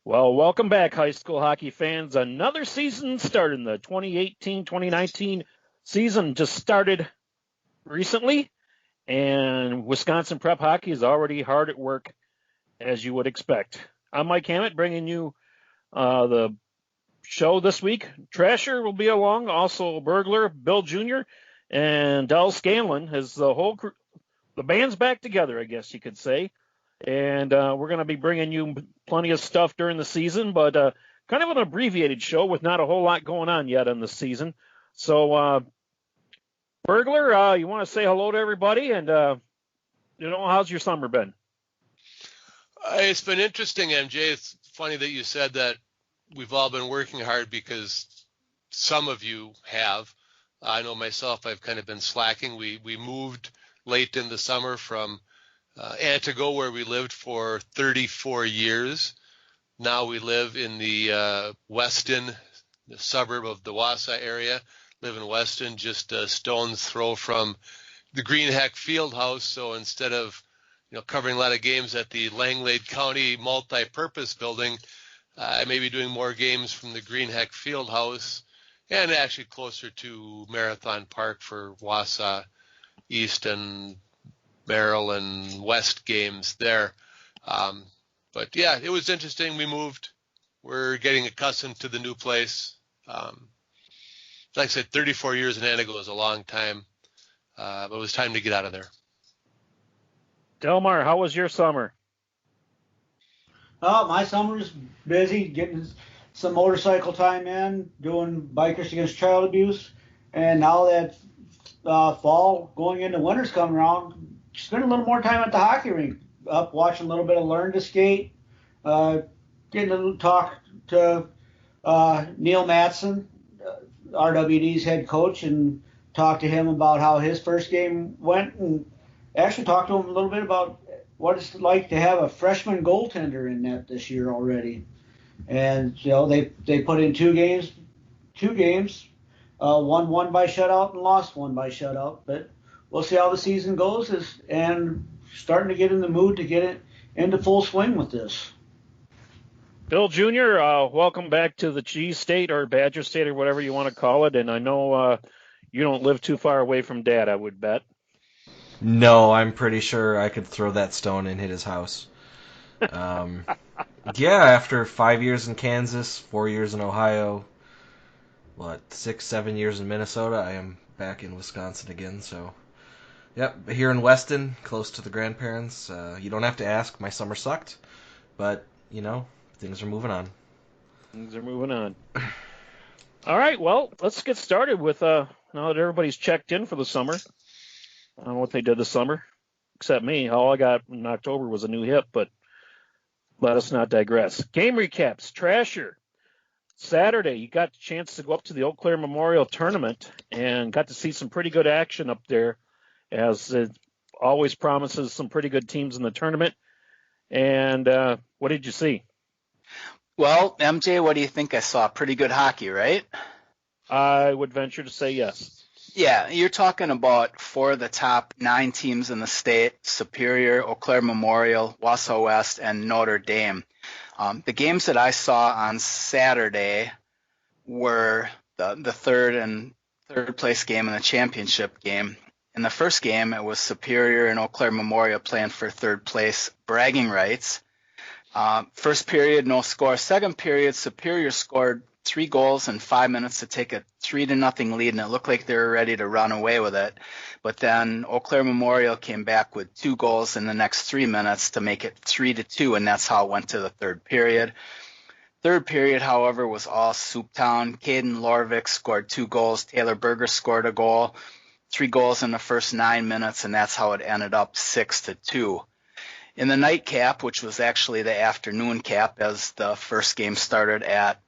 Well, welcome back, high school hockey fans. Another season started. The 2018-2019 season just started recently, and Wisconsin Prep Hockey is already hard at work, as you would expect. I'm Mike Hammett, bringing you the show this week. Trasher will be along, also Burglar, Bill Jr., and Del Scanlon. As the whole crew, the band's back together, I guess you could say. And we're going to be bringing you plenty of stuff during the season, but kind of an abbreviated show with not a whole lot going on yet in the season. So, Burglar, you want to say hello to everybody, and how's your summer been? It's been interesting, MJ. It's funny that you said that we've all been working hard because some of you have. I know myself, I've kind of been slacking. We moved late in the summer from Antigo, where we lived for 34 years. Now we live in the Weston, the suburb of the Wausau area. Live in Weston, just a stone's throw from the Greenheck Fieldhouse. So instead of covering a lot of games at the Langlade County Multi-Purpose Building, I may be doing more games from the Greenheck Fieldhouse and actually closer to Marathon Park for Wausau East and Merrill and West games there. But yeah, it was interesting. We moved. We're getting accustomed to the new place. Like I said, 34 years in Antigo is a long time, but it was time to get out of there. Delmar, how was your summer? My summer's busy, getting some motorcycle time in, doing Bikers Against Child Abuse, and now that fall going into winter's coming around, spend a little more time at the hockey rink, up watching a little bit of Learn to Skate, getting to talk to Neil Matson, RWD's head coach, and talk to him about how his first game went, and actually talk to him a little bit about what it's like to have a freshman goaltender in net this year already. And they put in two games, won by shutout and lost one by shutout. But we'll see how the season goes, and starting to get in the mood to get it into full swing with this. Bill Jr., welcome back to the Cheese State or Badger State or whatever you want to call it. And I know you don't live too far away from Dad, I would bet. No, I'm pretty sure I could throw that stone and hit his house. Yeah, after 5 years in Kansas, 4 years in Ohio, 6, 7 years in Minnesota, I am back in Wisconsin again. So, yep, here in Weston, close to the grandparents. You don't have to ask. My summer sucked, but things are moving on. Things are moving on. All right, well, let's get started with now that everybody's checked in for the summer. I don't know what they did this summer, except me. All I got in October was a new hip, but let us not digress. Game recaps. Trasher. Saturday, you got the chance to go up to the Eau Claire Memorial Tournament and got to see some pretty good action up there, as it always promises some pretty good teams in the tournament. And what did you see? Well, MJ, what do you think? I saw pretty good hockey, right? I would venture to say yes. Yeah, you're talking about 4 of the top 9 teams in the state: Superior, Eau Claire Memorial, Wausau West, and Notre Dame. The games that I saw on Saturday were the third place game and the championship game. In the first game, it was Superior and Eau Claire Memorial playing for third place bragging rights. First period, no score. Second period, Superior scored 3 goals in 5 minutes to take a 3-0 lead, and it looked like they were ready to run away with it. But then Eau Claire Memorial came back with 2 goals in the next 3 minutes to make it 3-2, and that's how it went to the third period. Third period, however, was all Souptown. Caden Lorvik scored 2 goals. Taylor Berger scored a goal. 3 goals in the first 9 minutes, and that's how it ended up 6-2. In the nightcap, which was actually the afternoon cap, as the first game started at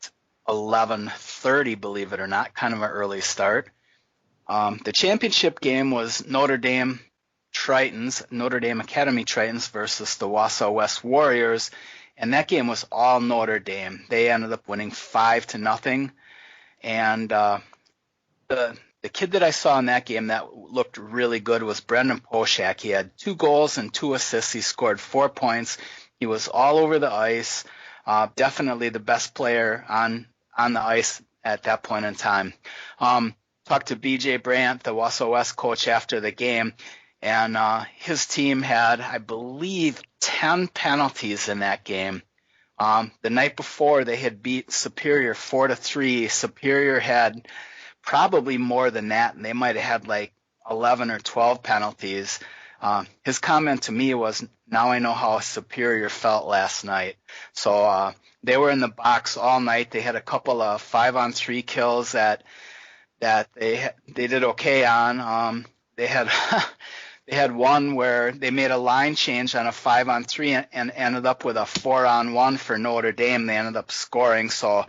11:30, believe it or not, kind of an early start. The championship game was Notre Dame Academy Tritons versus the Wausau West Warriors, and that game was all Notre Dame. They ended up winning 5-0, and the kid that I saw in that game that looked really good was Brendan Poshak. He had 2 goals and 2 assists. He scored 4 points. He was all over the ice. Definitely the best player on the ice at that point in time. Talked to B.J. Brandt, the Wausau West coach, after the game, and his team had, I believe, 10 penalties in that game. The night before, they had beat Superior 4-3. Superior had probably more than that, and they might have had like 11 or 12 penalties. His comment to me was, now I know how Superior felt last night. So they were in the box all night. They had a couple of 5-on-3 kills that they did okay on. They had one where they made a line change on a 5-on-3 and ended up with a 4-on-1 for Notre Dame. They ended up scoring. So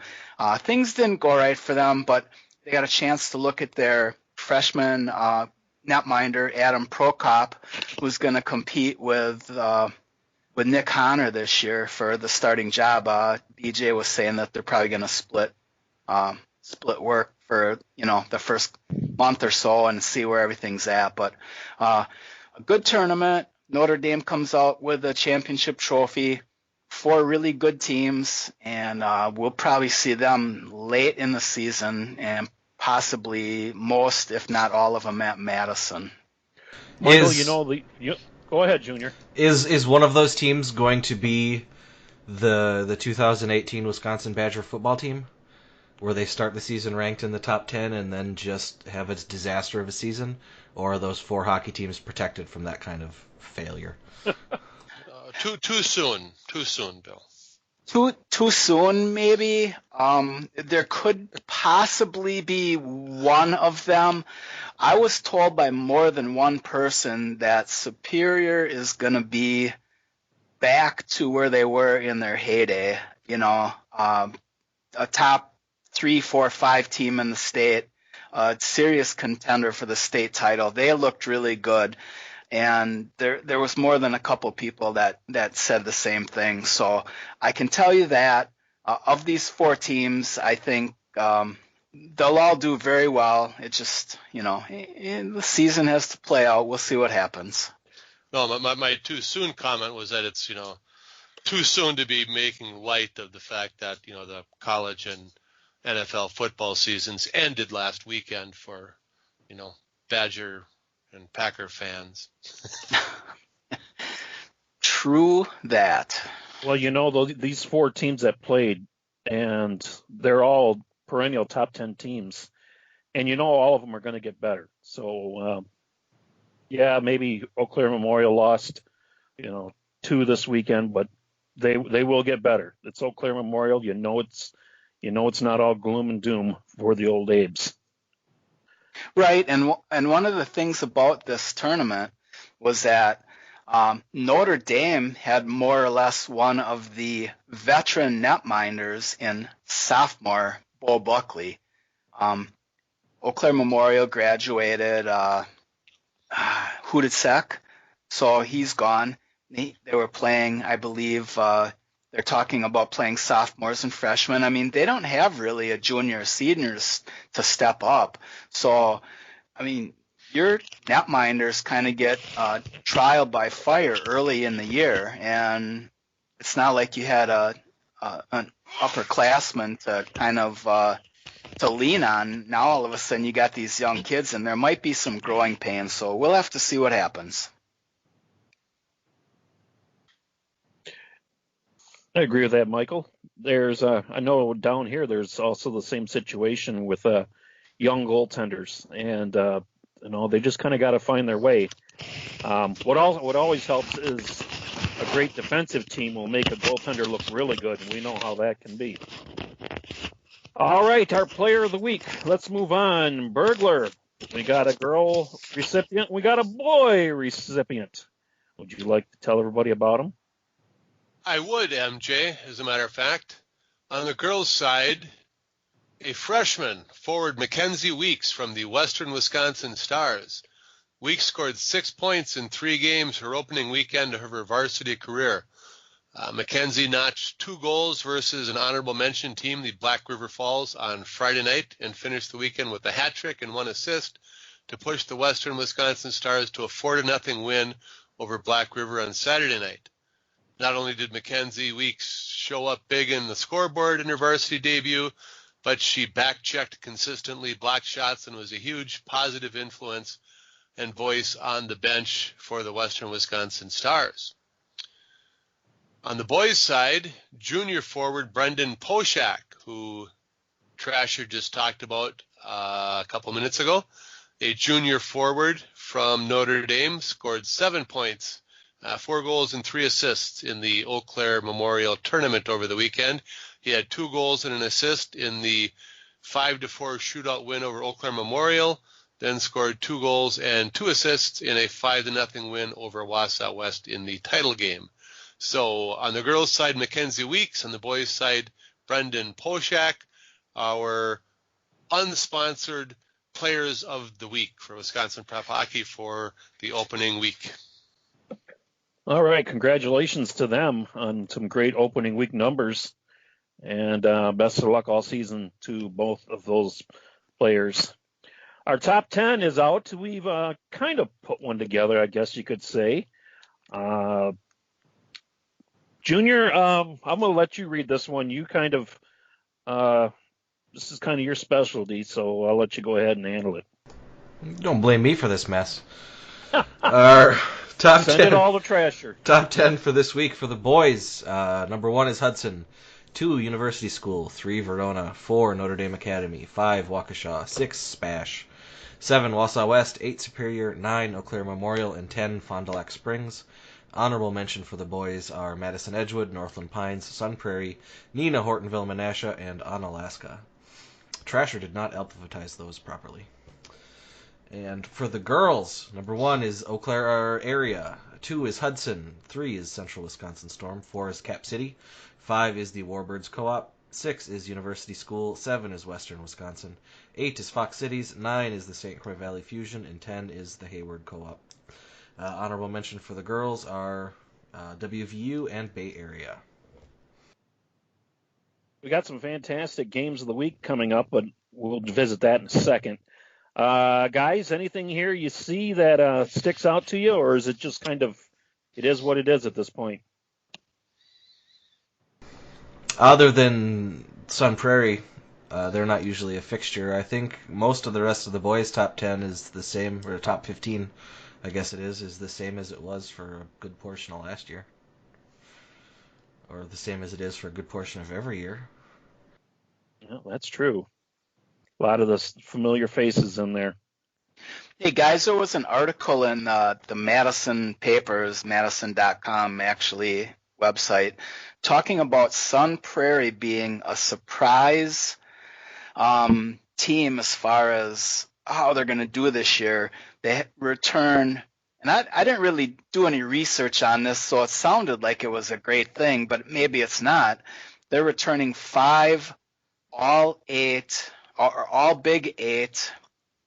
things didn't go right for them, but they got a chance to look at their freshman netminder, Adam Prokop, who's going to compete with Nick Honor this year for the starting job. BJ was saying that they're probably going to split work for the first month or so and see where everything's at. But a good tournament. Notre Dame comes out with a championship trophy. 4 really good teams, and we'll probably see them late in the season, and possibly most, if not all of them, at Madison. Michael, go ahead, Junior. Is one of those teams going to be the 2018 Wisconsin Badger football team, where they start the season ranked in the top 10 and then just have a disaster of a season? Or are those 4 hockey teams protected from that kind of failure? Too soon, Bill. Too soon, maybe. There could possibly be one of them. I was told by more than one person that Superior is going to be back to where they were in their heyday. A top 3, 4, 5 team in the state, a serious contender for the state title. They looked really good. And there was more than a couple people that said the same thing. So I can tell you that of these 4 teams, I think they'll all do very well. It just, the season has to play out. We'll see what happens. No, my too soon comment was that it's, too soon to be making light of the fact that, the college and NFL football seasons ended last weekend for, Badger and Packer fans. True that. Well, these 4 teams that played, and they're all perennial top 10 teams, and all of them are going to get better. So, maybe Eau Claire Memorial lost, 2 this weekend, but they will get better. It's Eau Claire Memorial. It's not all gloom and doom for the old Abes. Right, and one of the things about this tournament was that Notre Dame had more or less one of the veteran netminders in sophomore Bo Buckley. Eau Claire Memorial graduated Hudicek, so he's gone. They were playing, I believe, they're talking about playing sophomores and freshmen. I mean, they don't have really a junior or seniors to step up. So, I mean, your netminders kind of get trial by fire early in the year, and it's not like you had an upperclassman to kind of to lean on. Now all of a sudden you got these young kids, and there might be some growing pains. So we'll have to see what happens. I agree with that, Michael. There's, I know down here there's also the same situation with young goaltenders, and they just kind of got to find their way. What always helps is a great defensive team will make a goaltender look really good, and we know how that can be. All right, our player of the week. Let's move on. Burglar. We got a girl recipient. We got a boy recipient. Would you like to tell everybody about him? I would, MJ, as a matter of fact. On the girls' side, a freshman, forward Mackenzie Weeks from the Western Wisconsin Stars. Weeks scored 6 points in 3 games her opening weekend of her varsity career. Mackenzie notched 2 goals versus an honorable mention team, the Black River Falls, on Friday night and finished the weekend with a hat trick and 1 assist to push the Western Wisconsin Stars to a 4-0 win over Black River on Saturday night. Not only did Mackenzie Weeks show up big in the scoreboard in her varsity debut, but she back-checked consistently, blocked shots, and was a huge positive influence and voice on the bench for the Western Wisconsin Stars. On the boys' side, junior forward Brendan Poshak, who Trasher just talked about a couple minutes ago, a junior forward from Notre Dame, scored 7 points, 4 goals and 3 assists in the Eau Claire Memorial Tournament over the weekend. He had 2 goals and an assist in the 5-4 shootout win over Eau Claire Memorial, then scored 2 goals and 2 assists in a 5-0 win over Wausau West in the title game. So on the girls' side, Mackenzie Weeks. On the boys' side, Brendan Poshak, our unsponsored players of the week for Wisconsin Prep Hockey for the opening week. All right, congratulations to them on some great opening week numbers, and best of luck all season to both of those players. Our top 10 is out. We've kind of put one together, I guess you could say. Junior, I'm going to let you read this one. You kind of, this is kind of your specialty, so I'll let you go ahead and handle it. Don't blame me for this mess. Our top Send 10. it all to Trasher. Top 10 for this week for the boys. Number 1 is Hudson. 2, University School. 3, Verona. 4, Notre Dame Academy. 5, Waukesha. 6, Spash. 7, Wausau West. 8, Superior. 9, Eau Claire Memorial. And 10, Fond du Lac Springs. Honorable mention for the boys are Madison Edgewood, Northland Pines, Sun Prairie, Neenah, Hortonville, Menasha, and Onalaska. Trasher did not alphabetize those properly. And for the girls, number 1 is Eau Claire area. 2 is Hudson. 3 is Central Wisconsin Storm. 4 is Cap City. 5 is the Warbirds Co-op. 6 is University School. 7 is Western Wisconsin. 8 is Fox Cities. 9 is the St. Croix Valley Fusion. And 10 is the Hayward Co-op. Honorable mention for the girls are WVU and Bay Area. We got some fantastic games of the week coming up, but we'll visit that in a second. Guys, anything here you see that sticks out to you, or is it just kind of, it is what it is at this point? Other than Sun Prairie, they're not usually a fixture. I think most of the rest of the boys' top 10 is the same, or top 15, I guess it is the same as it was for a good portion of last year. Or the same as it is for a good portion of every year. Yeah, that's true. A lot of the familiar faces in there. Hey guys, there was an article in the Madison papers, Madison.com actually website, talking about Sun Prairie being a surprise team as far as how they're going to do this year. They return, and I didn't really do any research on this, so it sounded like it was a great thing, but maybe it's not. They're returning 5 all Big 8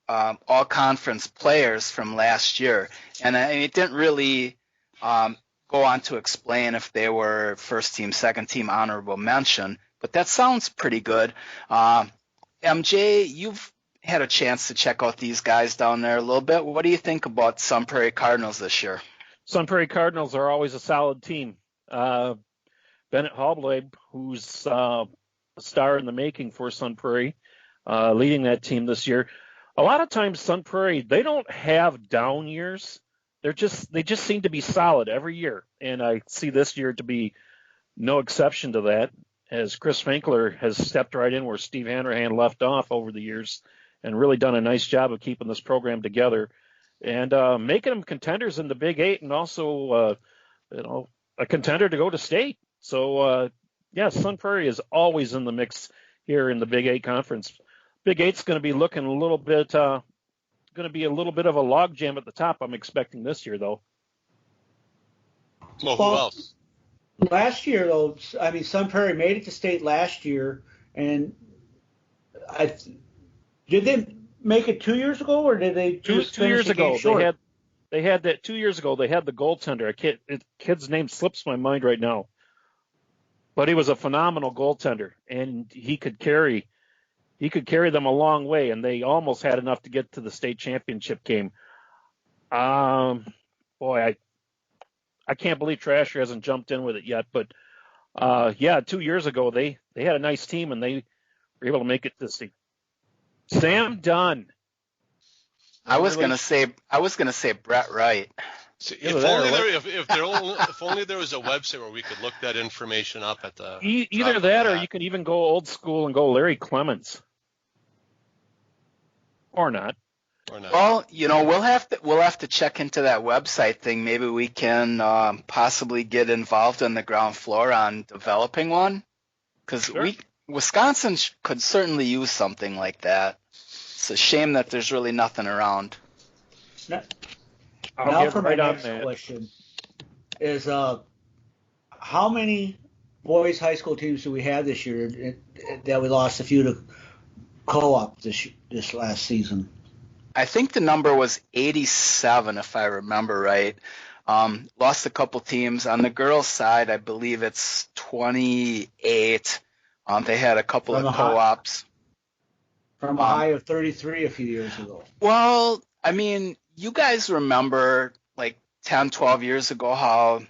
all-conference players from last year. And it didn't really go on to explain if they were first team, second team, honorable mention, but that sounds pretty good. MJ, you've had a chance to check out these guys down there a little bit. What do you think about Sun Prairie Cardinals this year? Sun Prairie Cardinals are always a solid team. Bennett Hallblade, who's a star in the making for Sun Prairie, leading that team this year. A lot of times Sun Prairie, they don't have down years. They just seem to be solid every year. And I see this year to be no exception to that, as Chris Finkler has stepped right in where Steve Hanrahan left off over the years and really done a nice job of keeping this program together and making them contenders in the Big 8 and also a contender to go to state. So, Sun Prairie is always in the mix here in the Big 8 conference. Big 8's going to be looking a little bit of a logjam at the top, I'm expecting this year, though. Well, who else? Last year, though, Sun Prairie made it to state last year, and did they make it 2 years ago, or did they two years ago? They had that 2 years ago. They had the goaltender. Kid's name slips my mind right now, but he was a phenomenal goaltender, and he could carry them a long way, and they almost had enough to get to the state championship game. I I can't believe Trasher hasn't jumped in with it yet. But, 2 years ago, they had a nice team, and they were able to make it this year. Sam Dunn. I was gonna say Brett Wright. See, if only there was a website where we could look that information up at the either that, or you can even go old school and go Larry Clemens, or not. Well, we'll have to check into that website thing. Maybe we can possibly get involved on the ground floor on developing one, because Wisconsin could certainly use something like that. It's a shame that there's really nothing around. Now for my next question is, how many boys high school teams do we have this year that we lost a few to co-op this last season? I think the number was 87, if I remember right. Lost a couple teams. On the girls' side, I believe it's 28. They had a couple of co-ops. From a high of 33 a few years ago. Well, I mean, you guys remember like 10, 12 years ago how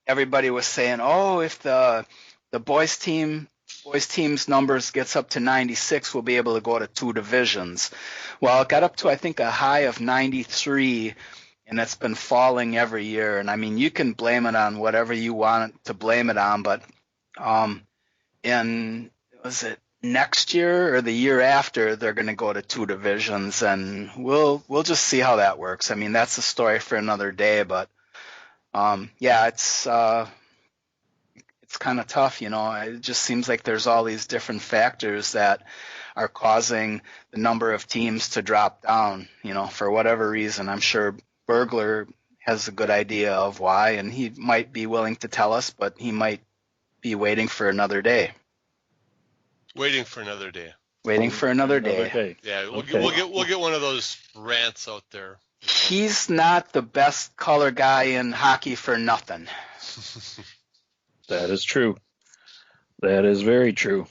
everybody was saying, oh, if the boys team's numbers gets up to 96, we'll be able to go to 2 divisions. Well, it got up to, I think, a high of 93, and it's been falling every year. And I mean, you can blame it on whatever you want to blame it on, but was it next year or the year after, they're going to go to 2 divisions, and we'll just see how that works. I mean, that's a story for another day, but it's kind of tough, It just seems like there's all these different factors that are causing the number of teams to drop down, for whatever reason. I'm sure Burglar has a good idea of why, and he might be willing to tell us, but he might be waiting for another day. Waiting for another day. Yeah, we'll get one of those rants out there. He's not the best color guy in hockey for nothing. That is true. That is very true.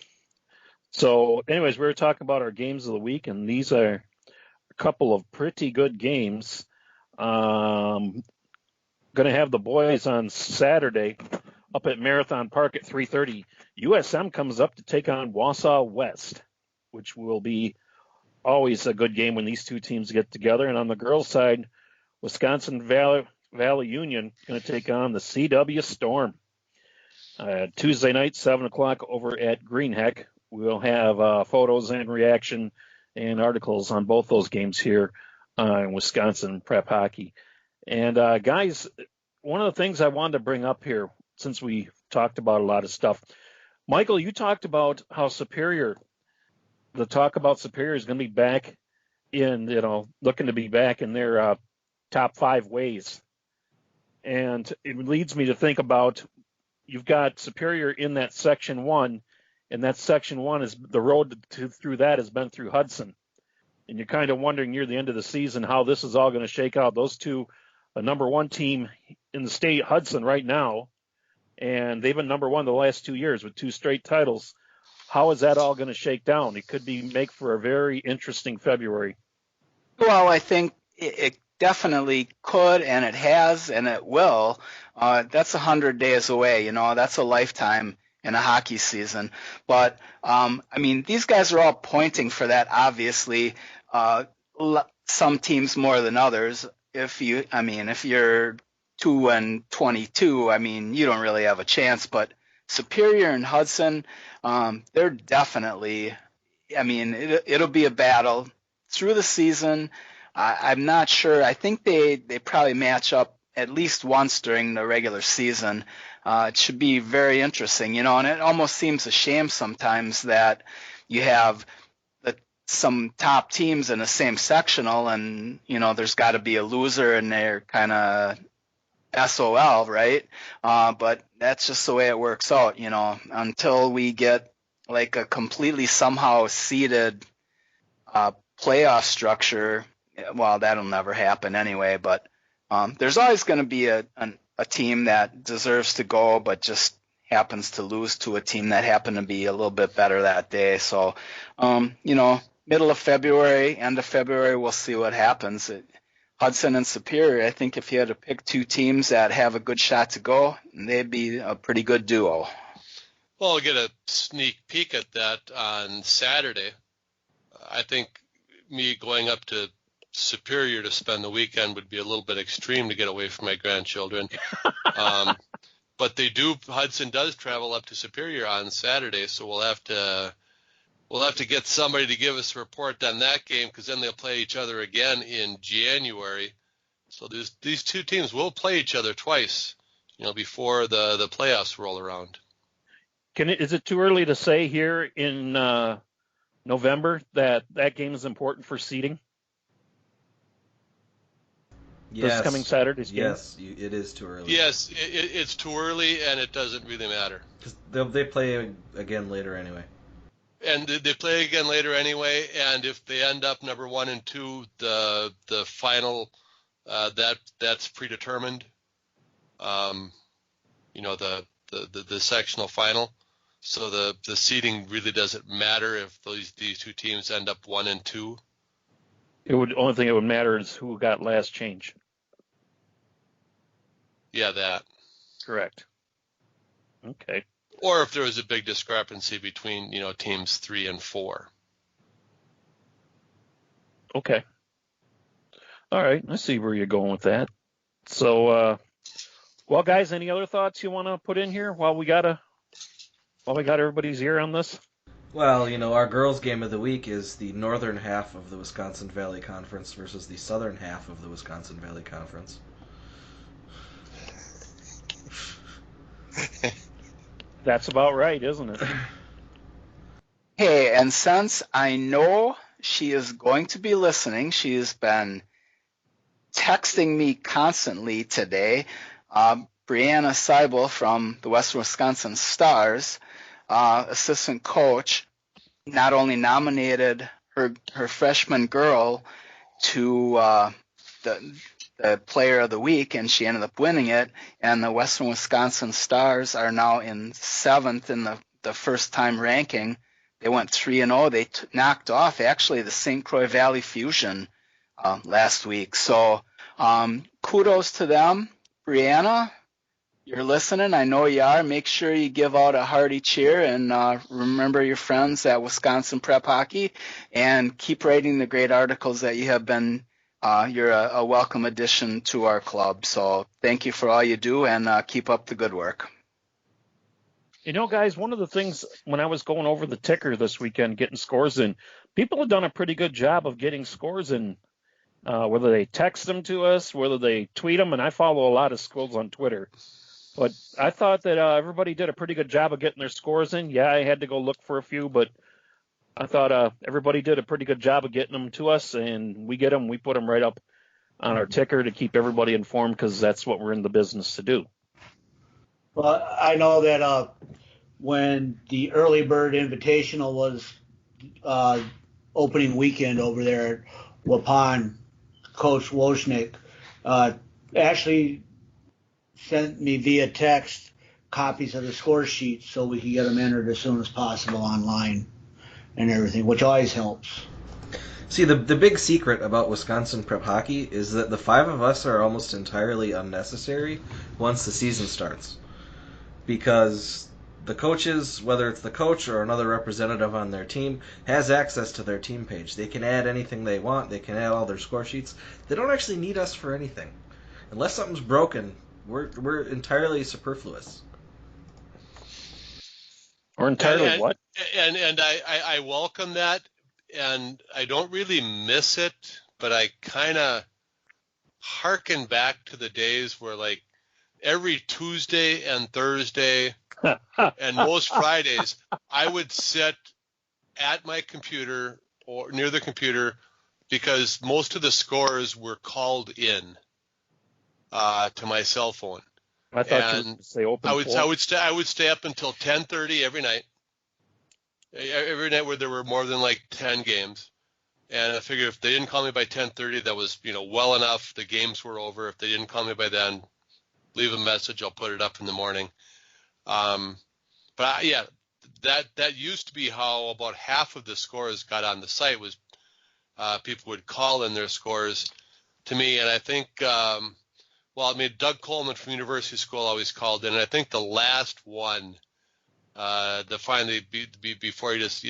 So, anyways, we were talking about our games of the week, and these are a couple of pretty good games. Going to have the boys on Saturday up at Marathon Park at 3:30. USM comes up to take on Wausau West, which will be always a good game when these two teams get together. And on the girls' side, Wisconsin Valley Union going to take on the CW Storm. Tuesday night, 7 o'clock over at Greenheck. We'll have photos and reaction and articles on both those games here in Wisconsin Prep Hockey. And, guys, one of the things I wanted to bring up here, since we talked about a lot of stuff, Michael, you talked about how Superior is going to be back in, looking to be back in their top 5 ways. And it leads me to think about, you've got Superior in that Section 1, and that Section 1 is the road through that has been through Hudson. And you're kind of wondering near the end of the season how this is all going to shake out. Those two, a number 1 team in the state, Hudson, right now, and they've been number 1 the last 2 years with 2 straight titles. How is that all going to shake down? It could make for a very interesting February. Well, I think it definitely could, and it has, and it will. That's 100 days away. That's a lifetime in a hockey season. But, these guys are all pointing for that, obviously. Some teams more than others. If you're 2-22, you don't really have a chance. But Superior and Hudson, they're definitely, it'll be a battle through the season. I'm not sure. I think they probably match up at least once during the regular season. It should be very interesting, and it almost seems a shame sometimes that you have some top teams in the same sectional, and there's got to be a loser, and they're kind of SOL, right? But that's just the way it works out, until we get like a completely somehow seeded playoff structure. Well, that'll never happen anyway, but there's always going to be a team that deserves to go but just happens to lose to a team that happened to be a little bit better that day. So, middle of February, end of February, we'll see what happens. Hudson and Superior, I think if you had to pick two teams that have a good shot to go, they'd be a pretty good duo. Well, we'll get a sneak peek at that on Saturday. I think me going up to Superior to spend the weekend would be a little bit extreme to get away from my grandchildren. But Hudson does travel up to Superior on Saturday, so we'll have to get somebody to give us a report on that game, because then they'll play each other again in January. So these two teams will play each other twice, before the playoffs roll around. Is it too early to say here in November that game is important for seeding? Yes. This coming Saturday's game? Yes, it is too early. Yes, it's too early, and it doesn't really matter. Because they play again later anyway. And they play again later anyway, and if they end up number 1 and 2, the final, that's predetermined. The sectional final. So the seeding really doesn't matter if these two teams end up 1 and 2. Only thing it would matter is who got last change. Yeah, that. Correct. Okay. Or if there was a big discrepancy between, teams 3 and 4. Okay. All right. I see where you're going with that. So, well, guys, any other thoughts you want to put in here while we got everybody's ear on this? Well, our girls' game of the week is the northern half of the Wisconsin Valley Conference versus the southern half of the Wisconsin Valley Conference. That's about right, isn't it? Hey, and since I know she is going to be listening, she has been texting me constantly today. Brianna Seibel from the Western Wisconsin Stars, assistant coach, not only nominated her freshman girl to the player of the week, and she ended up winning it, and the Western Wisconsin Stars are now in 7th in the first-time ranking. They went 3-0. They knocked off, actually, the St. Croix Valley Fusion last week. So kudos to them. Brianna, you're listening. I know you are. Make sure you give out a hearty cheer, and remember your friends at Wisconsin Prep Hockey, and keep writing the great articles that you have been. You're a welcome addition to our club. So thank you for all you do, and keep up the good work. Guys, one of the things when I was going over the ticker this weekend, getting scores in, people have done a pretty good job of getting scores in, whether they text them to us, whether they tweet them, and I follow a lot of schools on Twitter. But I thought that everybody did a pretty good job of getting their scores in. Yeah, I had to go look for a few, but I thought everybody did a pretty good job of getting them to us, and we get them. We put them right up on our ticker to keep everybody informed, because that's what we're in the business to do. Well, I know that when the Early Bird Invitational was opening weekend over there at Waupun, Coach Wojcik actually sent me via text copies of the score sheet so we could get them entered as soon as possible online and everything, which always helps. See, the big secret about Wisconsin Prep Hockey is that the 5 of us are almost entirely unnecessary once the season starts. Because the coaches, whether it's the coach or another representative on their team, has access to their team page. They can add anything they want. They can add all their score sheets. They don't actually need us for anything. Unless something's broken, we're entirely superfluous. Or entirely what? And I welcome that, and I don't really miss it, but I kind of harken back to the days where, like, every Tuesday and Thursday and most Fridays, I would sit at my computer or near the computer, because most of the scores were called in to my cell phone. I thought you would say open. I would stay up until 10:30 every night. Every night where there were more than like 10 games. And I figured if they didn't call me by 10:30, that was, well enough. The games were over. If they didn't call me by then, leave a message. I'll put it up in the morning. Yeah, that used to be how about half of the scores got on the site was people would call in their scores to me. And I think, Doug Coleman from University School always called in. And I think the last one, before he just,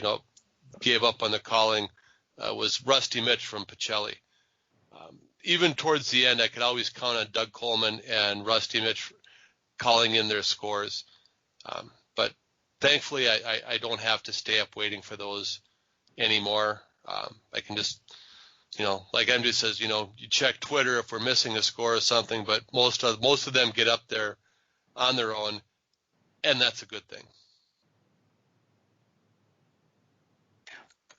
gave up on the calling, was Rusty Mitch from Pacelli. Even towards the end, I could always count on Doug Coleman and Rusty Mitch calling in their scores. But thankfully, I don't have to stay up waiting for those anymore. I can just, like MJ says, you check Twitter if we're missing a score or something, but most of them get up there on their own, and that's a good thing.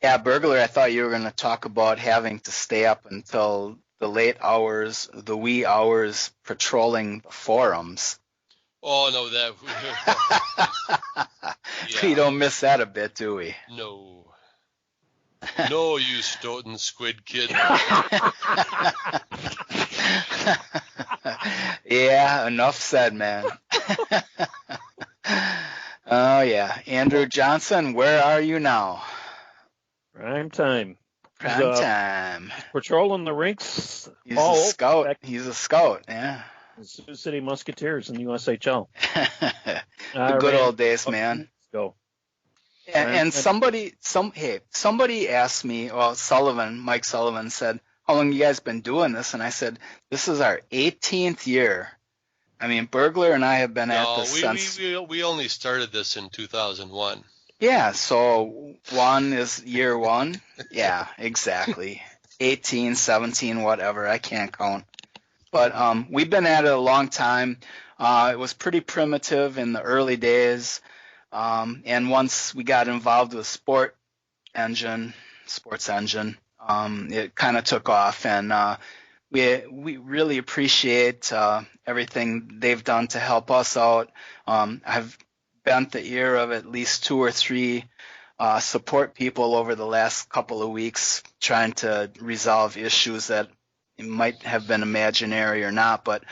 Yeah, Burglar, I thought you were going to talk about having to stay up until the late hours, the wee hours, patrolling the forums. Oh, no, that... Yeah. We don't miss that a bit, do we? No. No, you Stoughton Squid Kid. Yeah, enough said, man. Oh, yeah. Andrew Johnson, where are you now? Prime time. Prime time. Patrolling the rinks. He's a scout. He's a scout, yeah. The Sioux City Musketeers in the USHL. The good old days, man. Go. And somebody asked me, Mike Sullivan said, how long you guys been doing this? And I said, this is our 18th year. I mean, Burglar and I have been at this since... we only started this in 2001. Yeah, so one is year one. Yeah, exactly. 18, 17, whatever. I can't count. But we've been at it a long time. It was pretty primitive in the early days. And once we got involved with Sports Engine, it kind of took off. And we really appreciate everything they've done to help us out. I've bent the ear of at least 2 or 3 support people over the last couple of weeks trying to resolve issues that might have been imaginary or not, but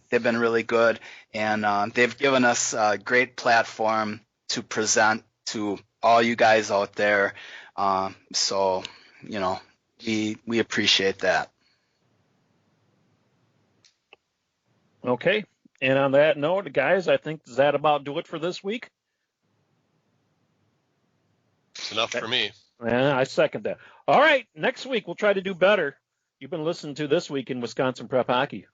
they've been really good, and they've given us a great platform to present to all you guys out there. So, we appreciate that. Okay. And on that note, guys, I think does that about do it for this week? It's enough for me. Yeah, I second that. All right. Next week, we'll try to do better. You've been listening to This Week in Wisconsin Prep Hockey.